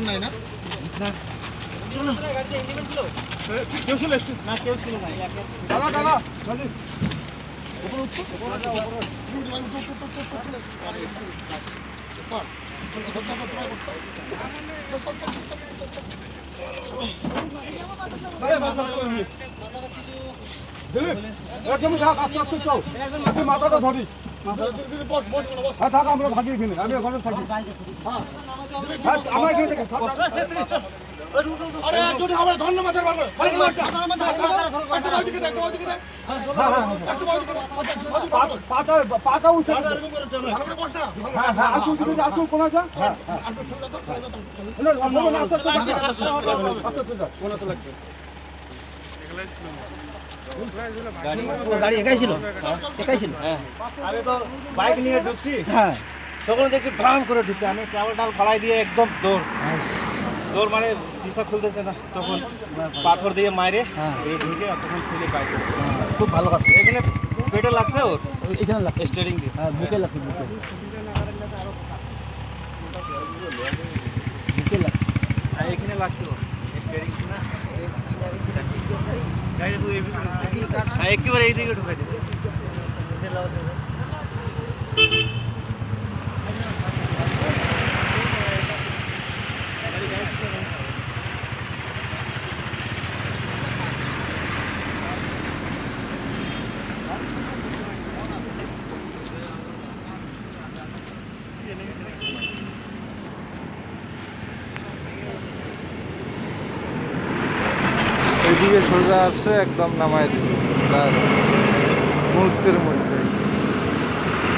নাই না কেউ ছিল না, কেউ ছিল না। দাদা দাদা উপরে উঠছো মাথাটা ধরি থাক, আমরা ভাগি এখানে, আমি ওখানে থাকি। আমার এখানে পাটা উঠে গাড়ি একাই ছিল, একাই ছিল। আমি তো বাইক নিয়ে ঢুকছি, হ্যাঁ, তখন দেখছি ধাম করে ঢুকছে। আমি ট্রাভেল টাল ফালাই দিয়ে একদম দৌড় মানে সিসা খুলতেছে না, তখন পাথর দিয়ে মারে ঢুকে তখন খুলে বাইক। খুব ভালো কাজ। এখানে পেটে লাগছে, ওর এখানে লাগছে, স্টিয়ারিং দিয়ে। হ্যাঁ, বুকে লাগছে, বুকে বুকে লাগছে। হ্যাঁ, এখানে লাগছে ওর স্টিয়ারিং না, একেবারে এইদিকে ঢুকে দিচ্ছে। এদিকে সোজা আসছে, একদম নামায় দিচ্ছে তার মুহূর্তের মধ্যে।